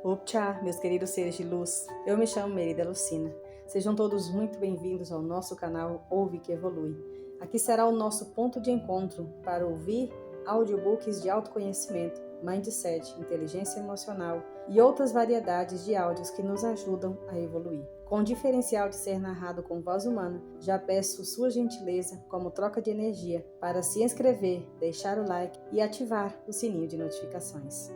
Opcha, meus queridos seres de luz, eu me chamo Merida Lucina. Sejam todos muito bem-vindos ao nosso canal Ouve que Evolui. Aqui será o nosso ponto de encontro para ouvir audiobooks de autoconhecimento, mindset, inteligência emocional e outras variedades de áudios que nos ajudam a evoluir. Com o diferencial de ser narrado com voz humana, já peço sua gentileza como troca de energia para se inscrever, deixar o like e ativar o sininho de notificações.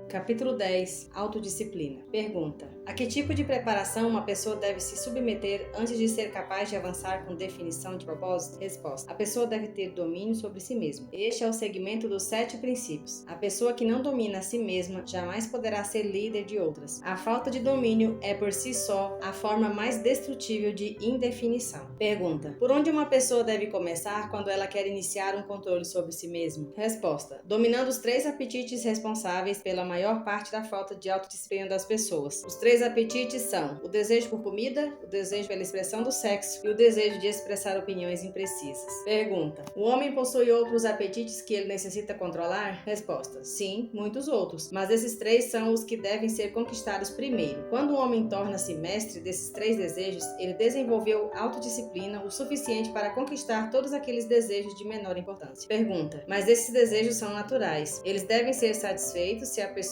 Capítulo 10. Autodisciplina. Pergunta: a que tipo de preparação uma pessoa deve se submeter antes de ser capaz de avançar com definição de propósito? Resposta: a pessoa deve ter domínio sobre si mesma. Este é o segmento dos 7 princípios. A pessoa que não domina a si mesma jamais poderá ser líder de outras. A falta de domínio é por si só a forma mais destrutível de indefinição. Pergunta: por onde uma pessoa deve começar quando ela quer iniciar um controle sobre si mesma? Resposta: dominando os 3 apetites responsáveis pela maior parte da falta de autodisciplina das pessoas. Os 3 apetites são o desejo por comida, o desejo pela expressão do sexo e o desejo de expressar opiniões imprecisas. Pergunta: o homem possui outros apetites que ele necessita controlar? Resposta: sim, muitos outros, mas esses 3 são os que devem ser conquistados primeiro. Quando o homem torna-se mestre desses 3 desejos, ele desenvolveu autodisciplina o suficiente para conquistar todos aqueles desejos de menor importância. Pergunta: mas esses desejos são naturais. Eles devem ser satisfeitos se a pessoa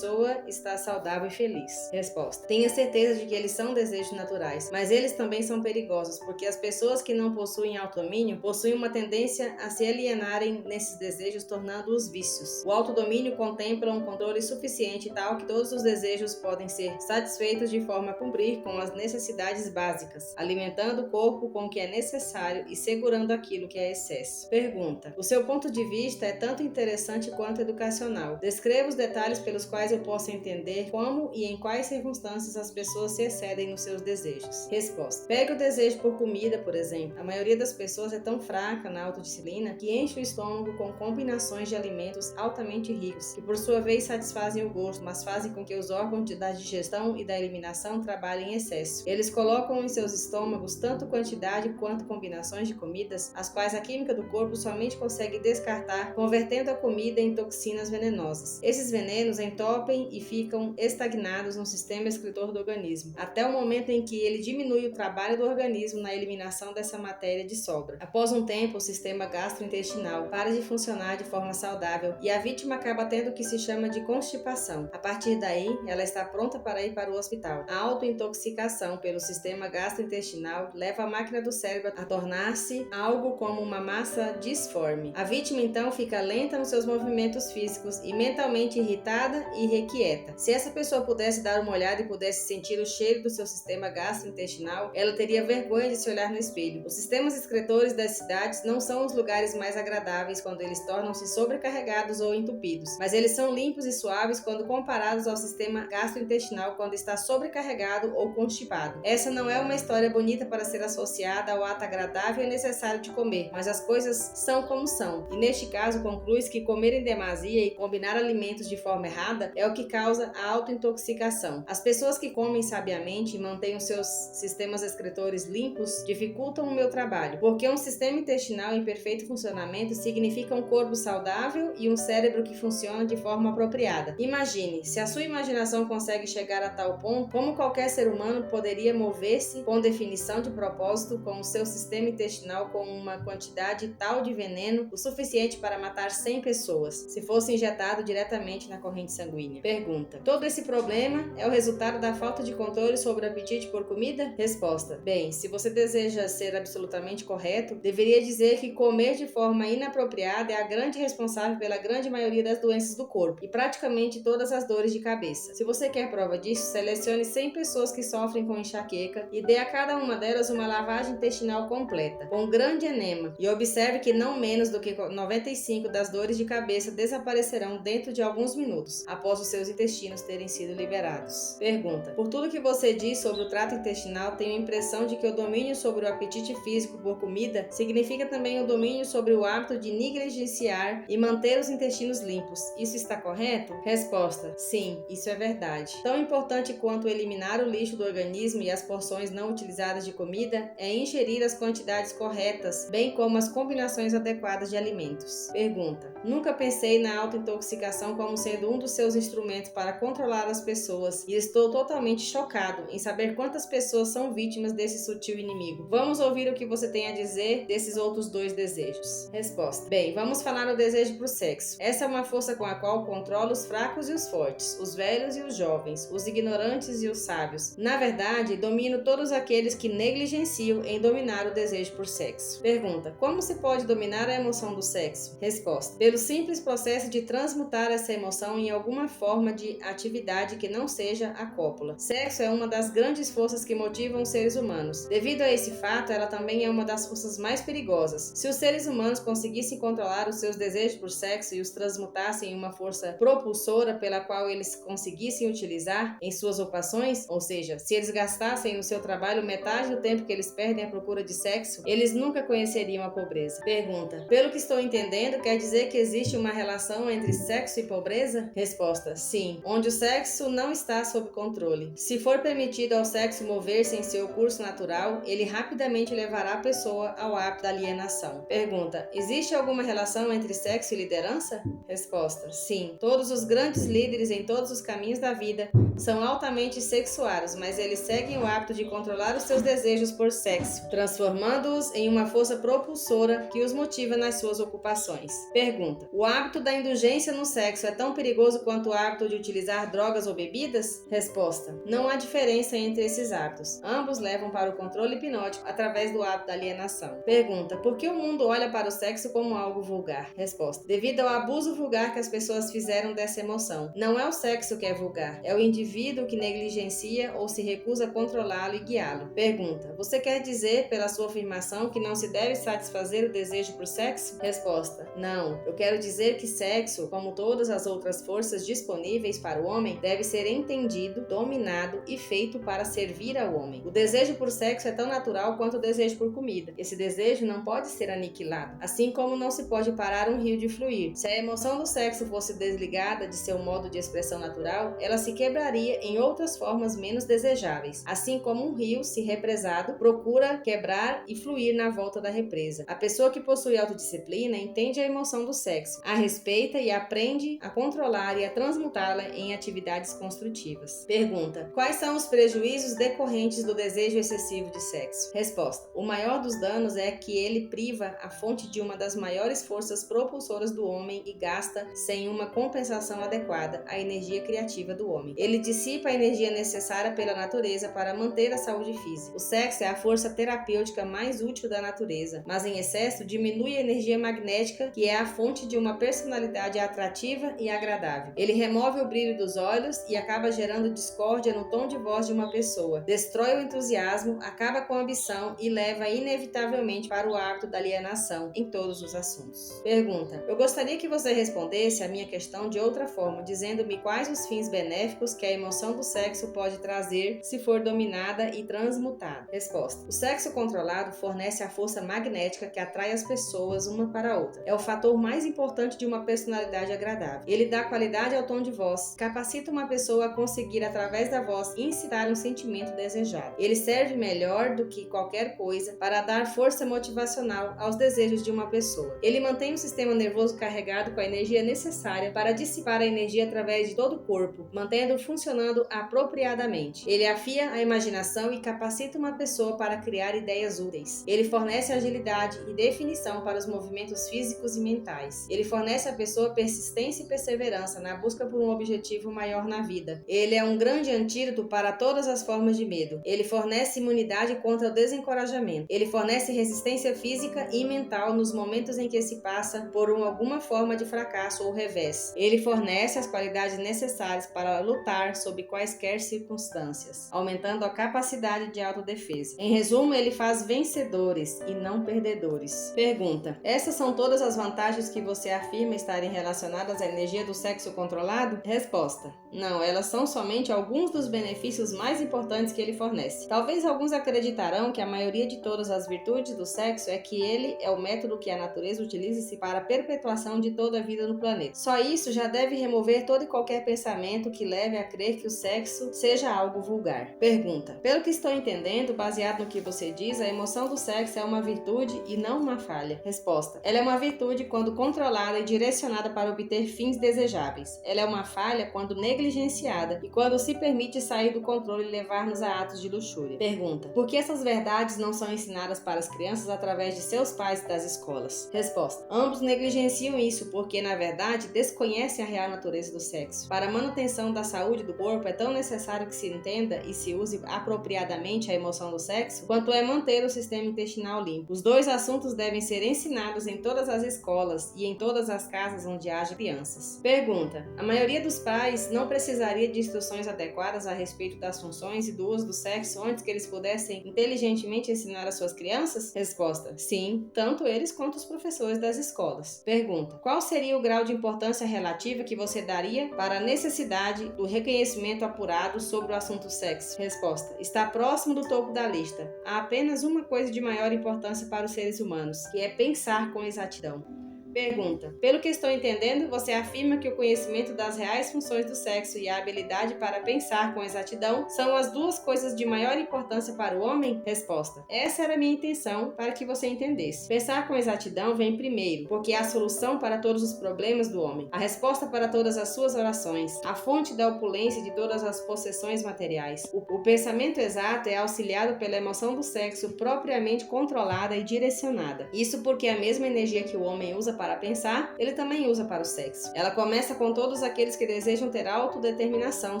está saudável e feliz. Resposta: tenha certeza de que eles são desejos naturais, mas eles também são perigosos, porque as pessoas que não possuem autodomínio possuem uma tendência a se alienarem nesses desejos, tornando-os vícios. O autodomínio contempla um controle suficiente tal que todos os desejos podem ser satisfeitos de forma a cumprir com as necessidades básicas, alimentando o corpo com o que é necessário e segurando aquilo que é excesso. Pergunta: o seu ponto de vista é tanto interessante quanto educacional. Descreva os detalhes pelos quais eu possa entender como e em quais circunstâncias as pessoas se excedem nos seus desejos. Resposta: pegue o desejo por comida, por exemplo. A maioria das pessoas é tão fraca na autodisciplina que enche o estômago com combinações de alimentos altamente ricos, que por sua vez satisfazem o gosto, mas fazem com que os órgãos da digestão e da eliminação trabalhem em excesso. Eles colocam em seus estômagos tanto quantidade quanto combinações de comidas, as quais a química do corpo somente consegue descartar, convertendo a comida em toxinas venenosas. Esses venenos entopem e ficam estagnados no sistema excretor do organismo, até o momento em que ele diminui o trabalho do organismo na eliminação dessa matéria de sobra. Após um tempo, o sistema gastrointestinal para de funcionar de forma saudável e a vítima acaba tendo o que se chama de constipação. A partir daí, ela está pronta para ir para o hospital. A autointoxicação pelo sistema gastrointestinal leva a máquina do cérebro a tornar-se algo como uma massa disforme. A vítima então fica lenta nos seus movimentos físicos e mentalmente irritada e requieta. Se essa pessoa pudesse dar uma olhada e pudesse sentir o cheiro do seu sistema gastrointestinal, ela teria vergonha de se olhar no espelho. Os sistemas excretores das cidades não são os lugares mais agradáveis quando eles tornam-se sobrecarregados ou entupidos, mas eles são limpos e suaves quando comparados ao sistema gastrointestinal quando está sobrecarregado ou constipado. Essa não é uma história bonita para ser associada ao ato agradável e necessário de comer, mas as coisas são como são, e neste caso conclui-se que comer em demasia e combinar alimentos de forma errada é o que causa a autointoxicação. As pessoas que comem sabiamente e mantêm os seus sistemas excretores limpos dificultam o meu trabalho, porque um sistema intestinal em perfeito funcionamento significa um corpo saudável e um cérebro que funciona de forma apropriada. Imagine, se a sua imaginação consegue chegar a tal ponto, como qualquer ser humano poderia mover-se com definição de propósito com o seu sistema intestinal com uma quantidade tal de veneno o suficiente para matar 100 pessoas, se fosse injetado diretamente na corrente sanguínea. Pergunta: todo esse problema é o resultado da falta de controle sobre o apetite por comida? Resposta: bem, se você deseja ser absolutamente correto, deveria dizer que comer de forma inapropriada é a grande responsável pela grande maioria das doenças do corpo e praticamente todas as dores de cabeça. Se você quer prova disso, selecione 100 pessoas que sofrem com enxaqueca e dê a cada uma delas uma lavagem intestinal completa, com grande enema, e observe que não menos do que 95 das dores de cabeça desaparecerão dentro de alguns minutos. A após os seus intestinos terem sido liberados. Pergunta: por tudo que você diz sobre o trato intestinal, tenho a impressão de que o domínio sobre o apetite físico por comida significa também o domínio sobre o hábito de negligenciar e manter os intestinos limpos. Isso está correto? Resposta: sim, isso é verdade. Tão importante quanto eliminar o lixo do organismo e as porções não utilizadas de comida é ingerir as quantidades corretas, bem como as combinações adequadas de alimentos. Pergunta: nunca pensei na autointoxicação como sendo um dos seus instrumentos para controlar as pessoas e estou totalmente chocado em saber quantas pessoas são vítimas desse sutil inimigo. Vamos ouvir o que você tem a dizer desses outros dois desejos. Resposta: bem, vamos falar do desejo por sexo. Essa é uma força com a qual controla os fracos e os fortes, os velhos e os jovens, os ignorantes e os sábios. Na verdade, domino todos aqueles que negligenciam em dominar o desejo por sexo. Pergunta: como se pode dominar a emoção do sexo? Resposta: pelo simples processo de transmutar essa emoção em alguma forma de atividade que não seja a cópula. Sexo é uma das grandes forças que motivam os seres humanos. Devido a esse fato, ela também é uma das forças mais perigosas. Se os seres humanos conseguissem controlar os seus desejos por sexo e os transmutassem em uma força propulsora pela qual eles conseguissem utilizar em suas ocupações, ou seja, se eles gastassem no seu trabalho metade do tempo que eles perdem à procura de sexo, eles nunca conheceriam a pobreza. Pergunta: pelo que estou entendendo, quer dizer que existe uma relação entre sexo e pobreza? Resposta: sim, onde o sexo não está sob controle. Se for permitido ao sexo mover-se em seu curso natural, ele rapidamente levará a pessoa ao hábito da alienação. Pergunta: existe alguma relação entre sexo e liderança? Resposta: sim. Todos os grandes líderes em todos os caminhos da vida são altamente sexuados, mas eles seguem o hábito de controlar os seus desejos por sexo, transformando-os em uma força propulsora que os motiva nas suas ocupações. Pergunta: o hábito da indulgência no sexo é tão perigoso quanto o hábito de utilizar drogas ou bebidas? Resposta: não há diferença entre esses hábitos. Ambos levam para o controle hipnótico através do hábito da alienação. Pergunta: por que o mundo olha para o sexo como algo vulgar? Resposta: devido ao abuso vulgar que as pessoas fizeram dessa emoção. Não é o sexo que é vulgar, é o indivíduo que negligencia ou se recusa a controlá-lo e guiá-lo. Pergunta: você quer dizer, pela sua afirmação, que não se deve satisfazer o desejo por sexo? Resposta: não. Eu quero dizer que sexo, como todas as outras forças disponíveis para o homem, deve ser entendido, dominado e feito para servir ao homem. O desejo por sexo é tão natural quanto o desejo por comida. Esse desejo não pode ser aniquilado, assim como não se pode parar um rio de fluir. Se a emoção do sexo fosse desligada de seu modo de expressão natural, ela se quebraria em outras formas menos desejáveis, assim como um rio, se represado, procura quebrar e fluir na volta da represa. A pessoa que possui autodisciplina entende a emoção do sexo, a respeita e aprende a controlar e a transmutá-la em atividades construtivas. Pergunta: quais são os prejuízos decorrentes do desejo excessivo de sexo? Resposta: o maior dos danos é que ele priva a fonte de uma das maiores forças propulsoras do homem e gasta, sem uma compensação adequada, a energia criativa do homem. Ele dissipa a energia necessária pela natureza para manter a saúde física. O sexo é a força terapêutica mais útil da natureza, mas em excesso diminui a energia magnética, que é a fonte de uma personalidade atrativa e agradável. Ele remove o brilho dos olhos e acaba gerando discórdia no tom de voz de uma pessoa, destrói o entusiasmo, acaba com a ambição e leva inevitavelmente para o hábito da alienação em todos os assuntos. Pergunta: eu gostaria que você respondesse a minha questão de outra forma, dizendo-me quais os fins benéficos que a emoção do sexo pode trazer se for dominada e transmutada. Resposta: o sexo controlado fornece a força magnética que atrai as pessoas uma para a outra. É o fator mais importante de uma personalidade agradável. Ele dá qualidade ao tom de voz, capacita uma pessoa a conseguir, através da voz, incitar um sentimento desejado. Ele serve melhor do que qualquer coisa para dar força motivacional aos desejos de uma pessoa. Ele mantém o sistema nervoso carregado com a energia necessária para dissipar a energia através de todo o corpo, mantendo-o funcionando apropriadamente. Ele afia a imaginação e capacita uma pessoa para criar ideias úteis. Ele fornece agilidade e definição para os movimentos físicos e mentais. Ele fornece à pessoa persistência e perseverança na busca por um objetivo maior na vida. Ele é um grande antídoto para todas as formas de medo. Ele fornece imunidade contra o desencorajamento. Ele fornece resistência física e mental nos momentos em que se passa por alguma forma de fracasso ou revés. Ele fornece as qualidades necessárias para lutar sob quaisquer circunstâncias, aumentando a capacidade de autodefesa. Em resumo, ele faz vencedores e não perdedores. Pergunta: essas são todas as vantagens que você afirma estarem relacionadas à energia do sexo controlado? controlado? Resposta: não, elas são somente alguns dos benefícios mais importantes que ele fornece. Talvez alguns acreditarão que a maioria de todas as virtudes do sexo é que ele é o método que a natureza utiliza para a perpetuação de toda a vida no planeta. Só isso já deve remover todo e qualquer pensamento que leve a crer que o sexo seja algo vulgar. Pergunta: pelo que estou entendendo, baseado no que você diz, a emoção do sexo é uma virtude e não uma falha. Resposta: ela é uma virtude quando controlada e direcionada para obter fins desejáveis. Ela é uma falha quando negligenciada e quando se permite sair do controle e levar-nos a atos de luxúria. Pergunta: por que essas verdades não são ensinadas para as crianças através de seus pais e das escolas? Resposta: ambos negligenciam isso porque, na verdade, desconhecem a real natureza do sexo. Para a manutenção da saúde do corpo, é tão necessário que se entenda e se use apropriadamente a emoção do sexo, quanto é manter o sistema intestinal limpo. Os dois assuntos devem ser ensinados em todas as escolas e em todas as casas onde haja crianças. Pergunta: a maioria dos pais não precisaria de instruções adequadas a respeito das funções e do uso do sexo antes que eles pudessem inteligentemente ensinar as suas crianças? Resposta: sim, tanto eles quanto os professores das escolas. Pergunta: qual seria o grau de importância relativa que você daria para a necessidade do reconhecimento apurado sobre o assunto sexo? Resposta: está próximo do topo da lista. Há apenas uma coisa de maior importância para os seres humanos, que é pensar com exatidão. Pergunta: pelo que estou entendendo, você afirma que o conhecimento das reais funções do sexo e a habilidade para pensar com exatidão são as duas coisas de maior importância para o homem? Resposta: essa era a minha intenção para que você entendesse. Pensar com exatidão vem primeiro, porque é a solução para todos os problemas do homem, a resposta para todas as suas orações, a fonte da opulência de todas as possessões materiais. O pensamento exato é auxiliado pela emoção do sexo propriamente controlada e direcionada. Isso porque a mesma energia que o homem usa para pensar, ele também usa para o sexo. Ela começa com todos aqueles que desejam ter autodeterminação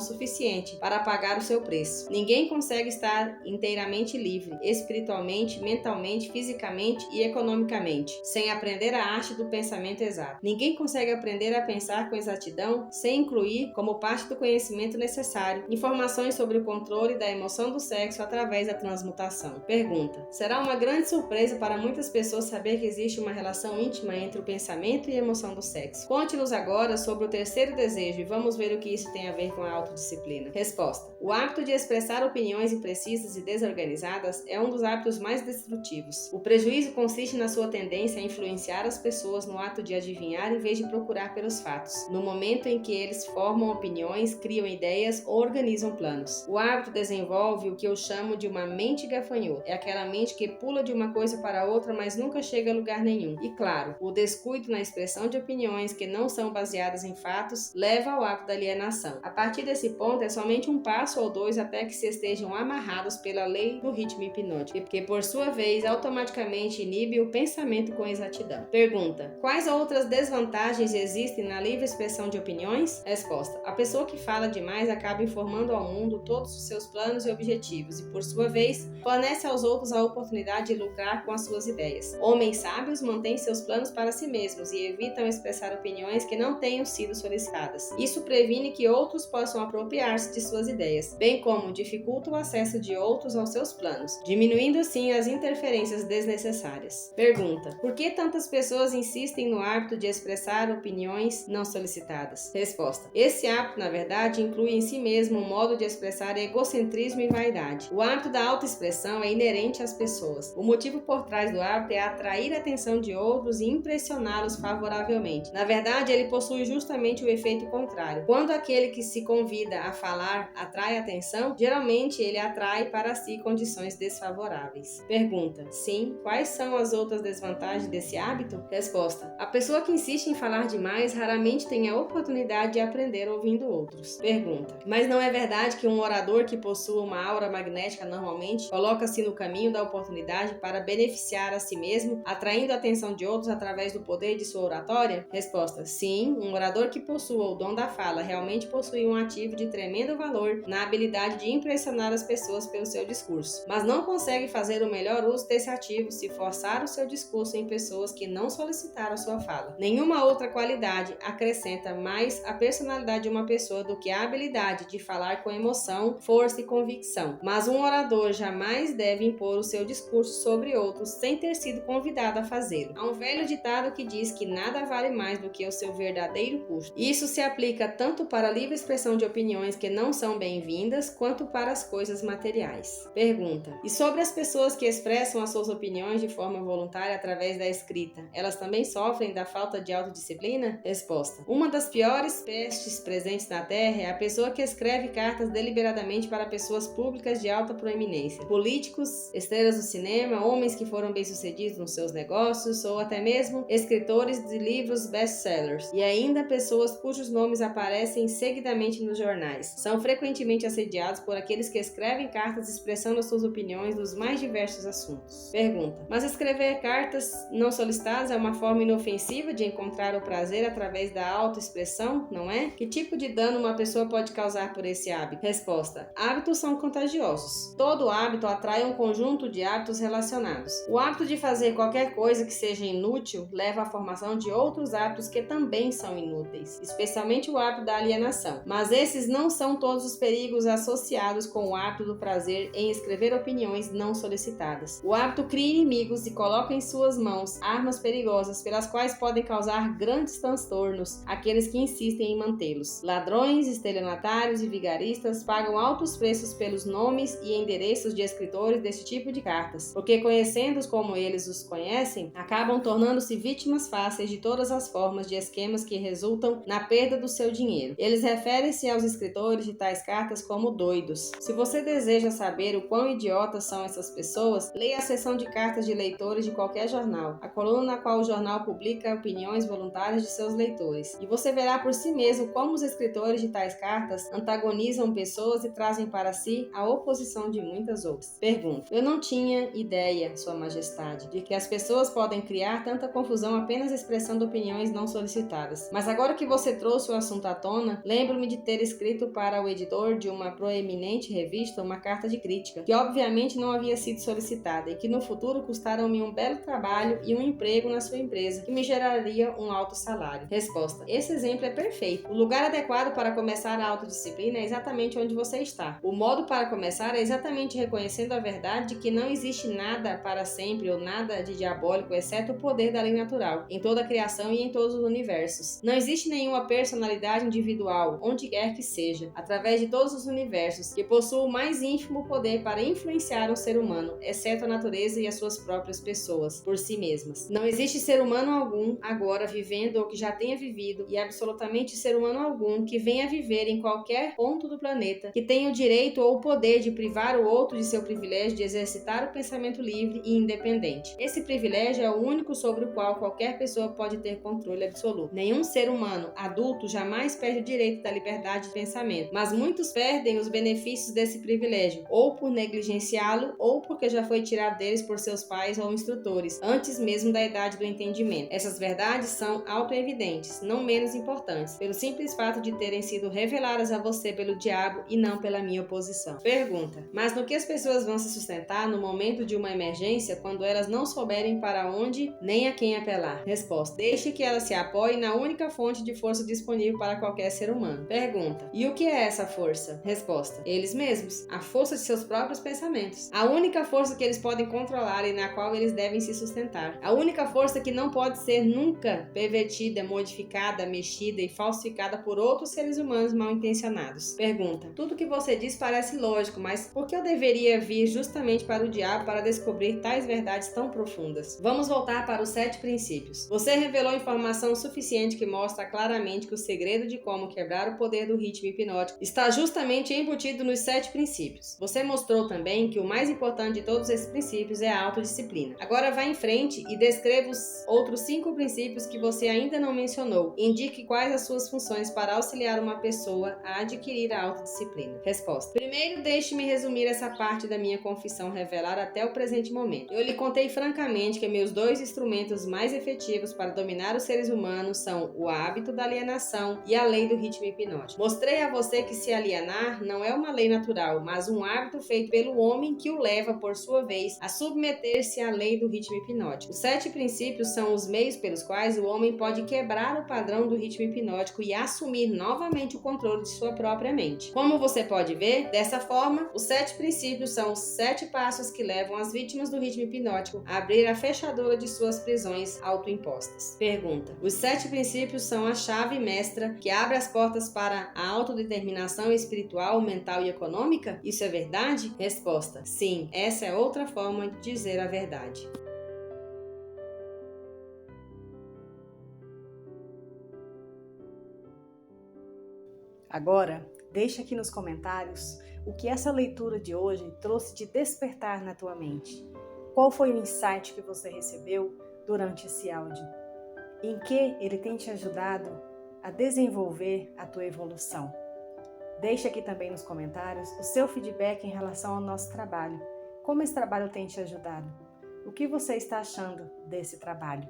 suficiente para pagar o seu preço. Ninguém consegue estar inteiramente livre, espiritualmente, mentalmente, fisicamente e economicamente, sem aprender a arte do pensamento exato. Ninguém consegue aprender a pensar com exatidão sem incluir, como parte do conhecimento necessário, informações sobre o controle da emoção do sexo através da transmutação. Pergunta: será uma grande surpresa para muitas pessoas saber que existe uma relação íntima entre o pensamento e emoção do sexo? Conte-nos agora sobre o terceiro desejo e vamos ver o que isso tem a ver com a autodisciplina. Resposta: o hábito de expressar opiniões imprecisas e desorganizadas é um dos hábitos mais destrutivos. O prejuízo consiste na sua tendência a influenciar as pessoas no ato de adivinhar em vez de procurar pelos fatos, no momento em que eles formam opiniões, criam ideias ou organizam planos. O hábito desenvolve o que eu chamo de uma mente gafanhoto. É aquela mente que pula de uma coisa para outra, mas nunca chega a lugar nenhum. E claro, o descuido na expressão de opiniões que não são baseadas em fatos leva ao hábito da alienação. A partir desse ponto, é somente um passo ou dois até que se estejam amarrados pela lei do ritmo hipnótico, que por sua vez automaticamente inibe o pensamento com exatidão. Pergunta: quais outras desvantagens existem na livre expressão de opiniões? Resposta: a pessoa que fala demais acaba informando ao mundo todos os seus planos e objetivos e, por sua vez, fornece aos outros a oportunidade de lucrar com as suas ideias. Homens sábios mantêm seus planos para si mesmos e evitam expressar opiniões que não tenham sido solicitadas. Isso previne que outros possam apropriar-se de suas ideias, bem como dificulta o acesso de outros aos seus planos, diminuindo assim as interferências desnecessárias. Pergunta: por que tantas pessoas insistem no hábito de expressar opiniões não solicitadas? Resposta: esse hábito, na verdade, inclui em si mesmo um modo de expressar egocentrismo e vaidade. O hábito da autoexpressão é inerente às pessoas. O motivo por trás do hábito é atrair a atenção de outros e impressioná-los favoravelmente. Na verdade, ele possui justamente o efeito contrário. Quando aquele que se convida a falar atrai atenção, geralmente ele atrai para si condições desfavoráveis. Pergunta: sim, quais são as outras desvantagens desse hábito? Resposta: a pessoa que insiste em falar demais raramente tem a oportunidade de aprender ouvindo outros. Pergunta: mas não é verdade que um orador que possua uma aura magnética normalmente coloca-se no caminho da oportunidade para beneficiar a si mesmo, atraindo a atenção de outros através do poder de sua oratória? Resposta: sim, um orador que possua o dom da fala realmente possui um ativo de tremendo valor na habilidade de impressionar as pessoas pelo seu discurso, mas não consegue fazer o melhor uso desse ativo se forçar o seu discurso em pessoas que não solicitaram sua fala. Nenhuma outra qualidade acrescenta mais a personalidade de uma pessoa do que a habilidade de falar com emoção, força e convicção. Mas um orador jamais deve impor o seu discurso sobre outros sem ter sido convidado a fazê-lo. Há um velho ditado que diz que nada vale mais do que o seu verdadeiro custo. Isso se aplica tanto para a livre expressão de opiniões que não são bem-vindas, quanto para as coisas materiais. Pergunta: e sobre as pessoas que expressam as suas opiniões de forma voluntária através da escrita, elas também sofrem da falta de autodisciplina? Resposta: uma das piores pestes presentes na Terra é a pessoa que escreve cartas deliberadamente para pessoas públicas de alta proeminência, políticos, estrelas do cinema, homens que foram bem-sucedidos nos seus negócios ou até mesmo escritores de livros best-sellers, e ainda pessoas cujos nomes aparecem seguidamente nos jornais. São frequentemente assediados por aqueles que escrevem cartas expressando as suas opiniões dos mais diversos assuntos. Pergunta: mas escrever cartas não solicitadas é uma forma inofensiva de encontrar o prazer através da autoexpressão, não é? Que tipo de dano uma pessoa pode causar por esse hábito? Resposta: hábitos são contagiosos. Todo hábito atrai um conjunto de hábitos relacionados. O hábito de fazer qualquer coisa que seja inútil leva à formação de outros hábitos que também são inúteis, especialmente o hábito da alienação. Mas esses não são todos os perigos associados com o hábito do prazer em escrever opiniões não solicitadas. O hábito cria inimigos e coloca em suas mãos armas perigosas pelas quais podem causar grandes transtornos àqueles que insistem em mantê-los. Ladrões, estelionatários e vigaristas pagam altos preços pelos nomes e endereços de escritores desse tipo de cartas, porque conhecendo-os como eles os conhecem, acabam tornando-se vítimas fáceis de todas as formas de esquemas que resultam na perda do seu dinheiro. Eles referem-se aos escritores de tais cartas como doidos. Se você deseja saber o quão idiotas são essas pessoas, leia a seção de cartas de leitores de qualquer jornal, a coluna na qual o jornal publica opiniões voluntárias de seus leitores, e você verá por si mesmo como os escritores de tais cartas antagonizam pessoas e trazem para si a oposição de muitas outras. Pergunta: eu não tinha ideia, Sua Majestade, de que as pessoas podem criar tanta confusão apenas expressando opiniões não solicitadas. Mas agora que você trouxe o assunto à tona, lembro-me de ter escrito para o editor de uma proeminente revista uma carta de crítica, que obviamente não havia sido solicitada e que no futuro custaram-me um belo trabalho e um emprego na sua empresa, que me geraria um alto salário. Resposta: esse exemplo é perfeito. O lugar adequado para começar a autodisciplina é exatamente onde você está. O modo para começar é exatamente reconhecendo a verdade de que não existe nada para sempre ou nada de diabólico exceto o poder da lei natural, em toda a criação e em todos os universos. Não existe nenhuma personalidade individual, onde quer que seja, através de todos os universos, que possua o mais ínfimo poder para influenciar um ser humano, exceto a natureza e as suas próprias pessoas, por si mesmas. Não existe ser humano algum, agora vivendo ou que já tenha vivido, e absolutamente ser humano algum que venha viver em qualquer ponto do planeta, que tenha o direito ou o poder de privar o outro de seu privilégio de exercitar o pensamento livre e independente. Esse privilégio é o único sobre o qual qualquer pessoa pode ter controle absoluto. Nenhum ser humano adulto jamais perde o direito da liberdade de pensamento, mas muitos perdem os benefícios desse privilégio, ou por negligenciá-lo, ou porque já foi tirado deles por seus pais ou instrutores, antes mesmo da idade do entendimento. Essas verdades são autoevidentes, não menos importantes, pelo simples fato de terem sido reveladas a você pelo diabo e não pela minha oposição. Pergunta: mas no que as pessoas vão se sustentar no momento de uma emergência, quando elas não souberem para onde nem a quem apelar? Resposta: deixe que elas se apoiem na única fonte de força disponível para qualquer ser humano. Pergunta: e o que é essa força? Resposta: eles mesmos, a força de seus próprios pensamentos. A única força que eles podem controlar e na qual eles devem se sustentar. A única força que não pode ser nunca pervertida, modificada, mexida e falsificada por outros seres humanos mal intencionados. Pergunta: tudo que você diz parece lógico, mas por que eu deveria vir justamente para o diabo para descobrir tais verdades tão profundas? Vamos voltar para os 7 princípios. Você revelou informação suficiente que mostra claramente que o segredo de como quebrar o poder do ritmo hipnótico está justamente embutido nos 7 princípios. Você mostrou também que o mais importante de todos esses princípios é a autodisciplina. Agora vá em frente e descreva os outros 5 princípios que você ainda não mencionou. Indique quais as suas funções para auxiliar uma pessoa a adquirir a autodisciplina. Resposta: primeiro, deixe-me resumir essa parte da minha confissão revelar até o presente momento. Eu lhe contei francamente que meus 2 instrumentos mais efetivos para dominar os seres humanos são o hábito da alienação e a lei do ritmo hipnótico. Mostrei a você que se alienar enganar não é uma lei natural, mas um hábito feito pelo homem que o leva, por sua vez, a submeter-se à lei do ritmo hipnótico. Os 7 princípios são os meios pelos quais o homem pode quebrar o padrão do ritmo hipnótico e assumir novamente o controle de sua própria mente. Como você pode ver, dessa forma, os 7 princípios são os 7 passos que levam as vítimas do ritmo hipnótico a abrir a fechadura de suas prisões autoimpostas. Pergunta: os 7 princípios são a chave mestra que abre as portas para a autodeterminação espiritual, mental e econômica? Isso é verdade? Resposta: sim, essa é outra forma de dizer a verdade. Agora, deixa aqui nos comentários o que essa leitura de hoje trouxe de despertar na tua mente. Qual foi o insight que você recebeu durante esse áudio? Em que ele tem te ajudado a desenvolver a tua evolução? Deixa aqui também nos comentários o seu feedback em relação ao nosso trabalho. Como esse trabalho tem te ajudado? O que você está achando desse trabalho?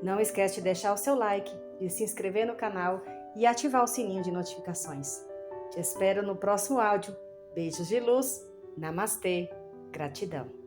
Não esquece de deixar o seu like, de se inscrever no canal e ativar o sininho de notificações. Te espero no próximo áudio. Beijos de luz. Namastê. Gratidão.